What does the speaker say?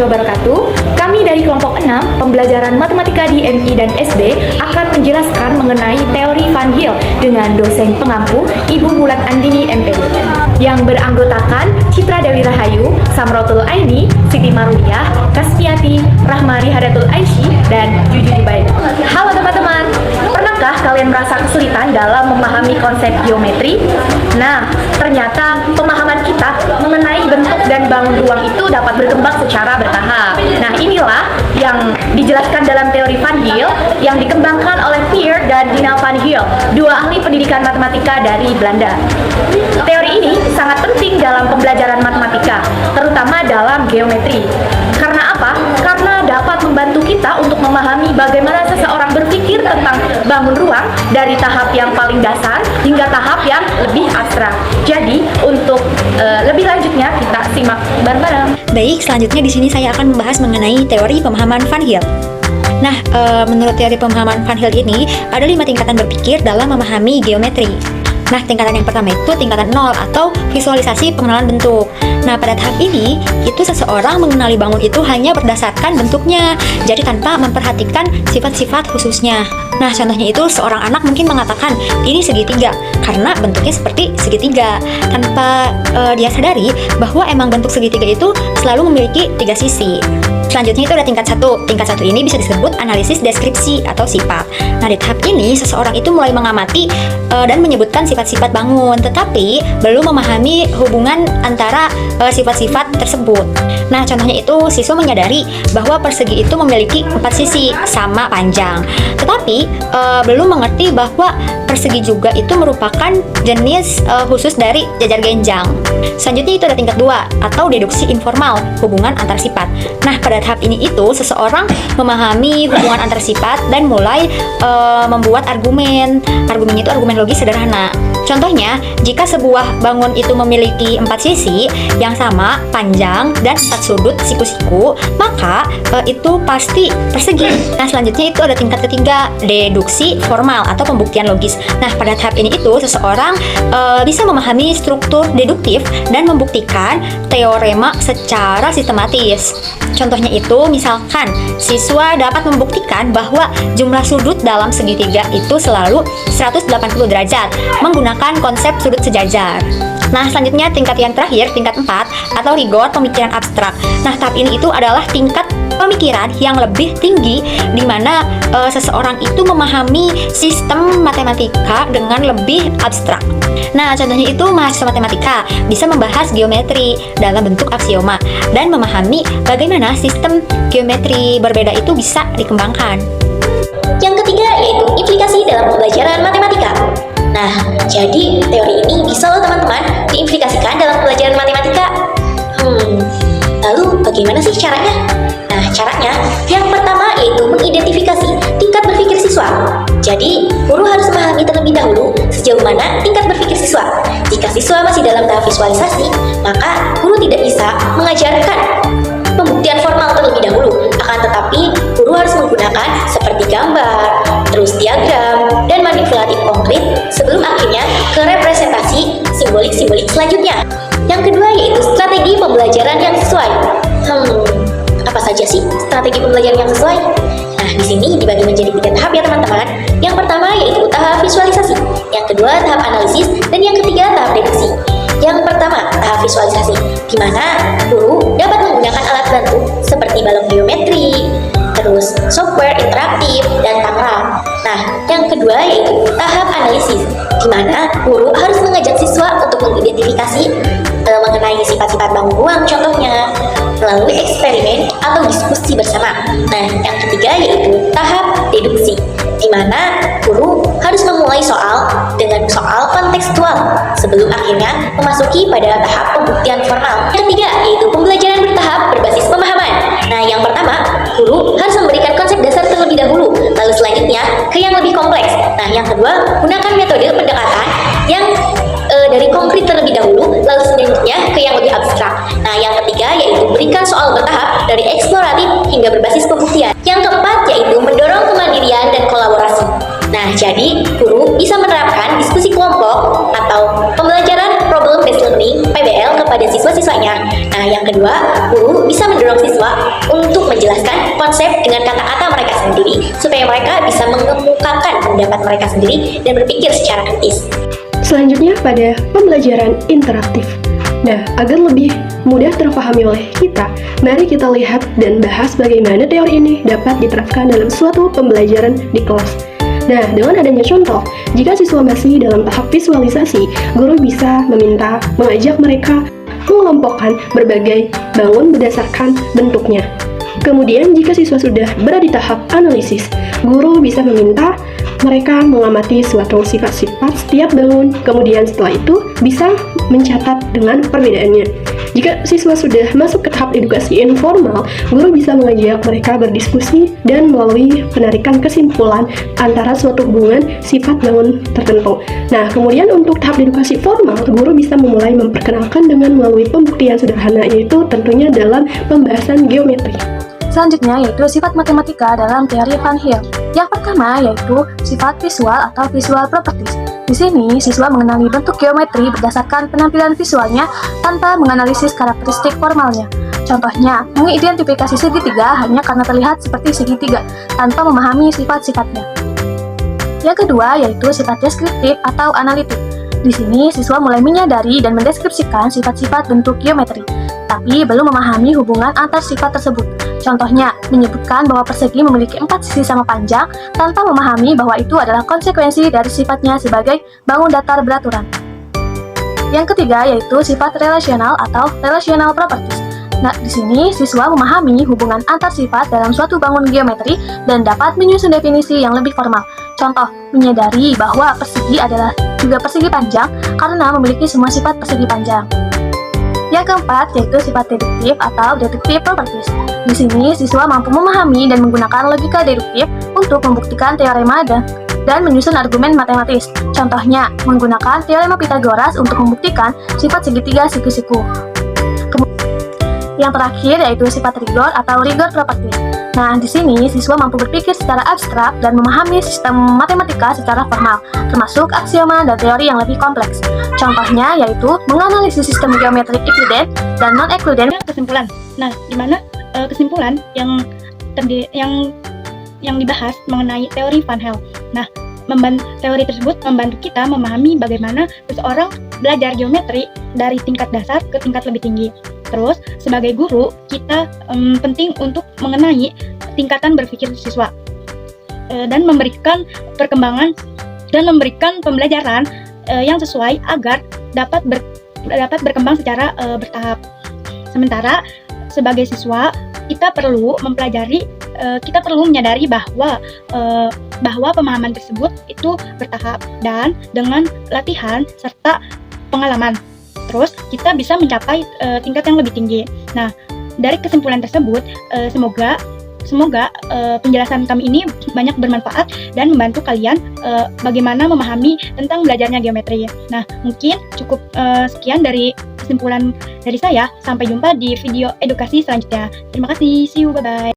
warahmatullahi wabarakatuh. Kami dari kelompok 6 pembelajaran matematika di MI dan SB akan menjelaskan mengenai teori Van Hill dengan dosen pengampu Ibu Bulat Andini MPD yang beranggotakan Citra Dewi Rahayu, Samrotul Aini, Siti Marwiyah, Kasfiati, Rahmari Hadatul Aisy, dan Juju Jubaid. Halo teman-teman, pernahkah kalian merasa kesulitan dalam memahami konsep geometri? Nah, ternyata pemahaman kita mengenai bentuk dan bangun ruang itu dapat berkembang secara bertahap. Nah, inilah yang dijelaskan dalam teori Van Hill yang dikembangkan oleh Pierre dan Dina Van Hill, dua ahli pendidikan matematika dari Belanda. Teori ini sangat penting dalam pembelajaran matematika, terutama dalam geometri. Karena apa? Karena dapat membantu kita untuk memahami bagaimana seseorang berpikir tentang bangun ruang dari tahap yang paling dasar hingga tahap yang lebih abstrak. Jadi, untuk lebih lanjutnya kita simak bareng-bareng. Baik, selanjutnya di sini saya akan membahas mengenai teori pemahaman Van Hill. Nah, menurut teori pemahaman Van Hill ini, ada 5 tingkatan berpikir dalam memahami geometri. Nah, tingkatan yang pertama itu tingkatan 0 atau visualisasi pengenalan bentuk. Nah, pada tahap ini, itu seseorang mengenali bangun itu hanya berdasarkan bentuknya, jadi tanpa memperhatikan sifat-sifat khususnya. Nah, contohnya itu seorang anak mungkin mengatakan, ini segitiga, karena bentuknya seperti segitiga, tanpa dia sadari bahwa emang bentuk segitiga itu selalu memiliki 3 sisi. Selanjutnya itu ada tingkat 1. Tingkat 1 ini bisa disebut analisis deskripsi atau sifat. Nah, di tahap ini seseorang itu mulai mengamati dan menyebutkan sifat-sifat bangun, tetapi belum memahami hubungan antara sifat-sifat tersebut. Nah, contohnya itu siswa menyadari bahwa persegi itu memiliki 4 sisi sama panjang, tetapi belum mengerti bahwa persegi juga itu merupakan jenis khusus dari jajar genjang. Selanjutnya itu ada tingkat 2 atau deduksi informal, hubungan antar sifat. Nah, pada tahap ini itu seseorang memahami hubungan antar sifat dan mulai membuat argumen. Argumennya itu argumen logis sederhana. Contohnya, jika sebuah bangun itu memiliki 4 sisi yang sama, panjang, dan 4 sudut siku-siku, maka itu pasti persegi. Nah, selanjutnya itu ada tingkat ketiga, deduksi formal atau pembuktian logis. Nah, pada tahap ini itu seseorang bisa memahami struktur deduktif dan membuktikan teorema secara sistematis. Contohnya itu, misalkan siswa dapat membuktikan bahwa jumlah sudut dalam segitiga itu selalu 180 derajat menggunakan konsep sudut sejajar. Nah, selanjutnya tingkat yang terakhir, tingkat 4 atau rigor pemikiran abstrak. Nah, tahap ini itu adalah tingkat pemikiran yang lebih tinggi di mana seseorang itu memahami sistem matematika dengan lebih abstrak. Nah, contohnya itu mahasiswa matematika bisa membahas geometri dalam bentuk aksioma dan memahami bagaimana sistem geometri berbeda itu bisa dikembangkan. Yang ketiga yaitu implikasi dalam pembelajaran matematika. Nah, jadi teori ini bisa loh teman-teman diimplikasikan dalam pelajaran matematika. Lalu bagaimana sih caranya? Nah, caranya yang pertama yaitu mengidentifikasi tingkat berpikir siswa. Jadi, guru harus memahami terlebih dahulu sejauh mana tingkat berpikir siswa. Jika siswa masih dalam tahap visualisasi, maka guru tidak bisa mengajarkan pembuktian formal terlebih dahulu. Akan tetapi, guru harus menggunakan seperti gambar, terus diagram, dan manipulatif konkret sebelum akhirnya ke representasi simbolik-simbolik selanjutnya. Yang kedua yaitu strategi pembelajaran yang sesuai. Apa saja sih strategi pembelajaran yang sesuai? Nah, di sini dibagi menjadi 3 tahap ya teman-teman. Yang pertama yaitu tahap visualisasi, yang kedua tahap analisis, dan yang ketiga tahap deduksi. Yang pertama, tahap visualisasi, di mana guru dapat menggunakan alat bantu seperti balok geometri, terus software interaktif, dan tangram. Nah, yang kedua yaitu tahap analisis, di mana guru harus mengajak siswa untuk mengidentifikasi mengenai sifat-sifat bangun ruang contohnya melalui eksperimen atau diskusi bersama. Nah, yang ketiga yaitu tahap deduksi, di mana guru harus memulai soal dengan soal kontekstual sebelum akhirnya memasuki pada tahap pembuktian formal. Yang ketiga yaitu pembelajaran bertahap berbasis pemahaman. Nah, yang pertama, guru harus memberikan konsep dasar terlebih dahulu, lalu selanjutnya ke yang lebih kompleks. Nah, yang kedua, gunakan metode pendekatan yang dari konkret terlebih dahulu, lalu selanjutnya ke yang lebih abstrak. Nah, yang ketiga yaitu berikan soal bertahap dari eksploratif hingga berbasis pembuktian. Yang keempat yaitu mendorong kemandirian dan kolaborasi. Nah, jadi guru bisa menerapkan diskusi kelompok atau pembelajaran problem based learning (PBL) kepada siswa-siswanya. Nah, Nah, yang kedua, guru bisa mendorong siswa untuk menjelaskan konsep dengan kata-kata mereka sendiri supaya mereka bisa mengemukakan pendapat mereka sendiri dan berpikir secara kritis. Selanjutnya pada pembelajaran interaktif. Nah, agar lebih mudah terpahami oleh kita, mari kita lihat dan bahas bagaimana teori ini dapat diterapkan dalam suatu pembelajaran di kelas. Nah, dengan adanya contoh, jika siswa masih dalam tahap visualisasi, guru bisa mengajak mereka mengelompokkan berbagai bangun berdasarkan bentuknya. Kemudian, jika siswa sudah berada di tahap analisis, guru bisa meminta mereka mengamati suatu sifat-sifat setiap bangun, kemudian setelah itu bisa mencatat dengan perbedaannya. Jika siswa sudah masuk ke tahap edukasi informal, guru bisa mengajak mereka berdiskusi dan melalui penarikan kesimpulan antara suatu hubungan sifat bangun tertentu. Nah, kemudian untuk tahap edukasi formal, guru bisa memulai memperkenalkan dengan melalui pembuktian sederhana, yaitu tentunya dalam pembahasan geometri. Selanjutnya yaitu sifat matematika dalam teori Van Hill. Yang pertama yaitu sifat visual atau visual properties. Di sini siswa mengenali bentuk geometri berdasarkan penampilan visualnya tanpa menganalisis karakteristik formalnya. Contohnya, mengidentifikasi segitiga hanya karena terlihat seperti segitiga tanpa memahami sifat-sifatnya. Yang kedua yaitu sifat deskriptif atau analitik. Di sini siswa mulai menyadari dan mendeskripsikan sifat-sifat bentuk geometri, tapi belum memahami hubungan antar sifat tersebut. Contohnya, menyebutkan bahwa persegi memiliki 4 sisi sama panjang tanpa memahami bahwa itu adalah konsekuensi dari sifatnya sebagai bangun datar beraturan. Yang ketiga yaitu sifat relasional atau relational properties. Nah, di sini siswa memahami hubungan antar sifat dalam suatu bangun geometri dan dapat menyusun definisi yang lebih formal. Contoh, menyadari bahwa persegi adalah juga persegi panjang karena memiliki semua sifat persegi panjang. Yang keempat yaitu sifat deduktif atau deductive properties. Di sini siswa mampu memahami dan menggunakan logika deduktif untuk membuktikan teorema dan menyusun argumen matematis. Contohnya, menggunakan teorema Pythagoras untuk membuktikan sifat segitiga siku-siku. Yang terakhir yaitu sifat rigor atau rigor properties. Nah, di sini siswa mampu berpikir secara abstrak dan memahami sistem matematika secara formal, termasuk aksioma dan teori yang lebih kompleks. Contohnya yaitu menganalisis sistem geometrik ekluden dan non-ekluden. Kesimpulan. Nah, di mana kesimpulan yang dibahas mengenai teori Van Hill. Nah, teori tersebut membantu kita memahami bagaimana seseorang belajar geometri dari tingkat dasar ke tingkat lebih tinggi. Terus, sebagai guru, kita penting untuk mengenai tingkatan berpikir siswa dan memberikan perkembangan dan memberikan pembelajaran yang sesuai agar dapat berkembang secara bertahap. Sementara sebagai siswa, kita perlu menyadari bahwa pemahaman tersebut itu bertahap dan dengan latihan serta pengalaman. Terus kita bisa mencapai tingkat yang lebih tinggi. Nah, dari kesimpulan tersebut, semoga penjelasan kami ini banyak bermanfaat dan membantu kalian bagaimana memahami tentang belajarnya geometri. Nah, mungkin cukup sekian dari kesimpulan dari saya. Sampai jumpa di video edukasi selanjutnya. Terima kasih. See you. Bye-bye.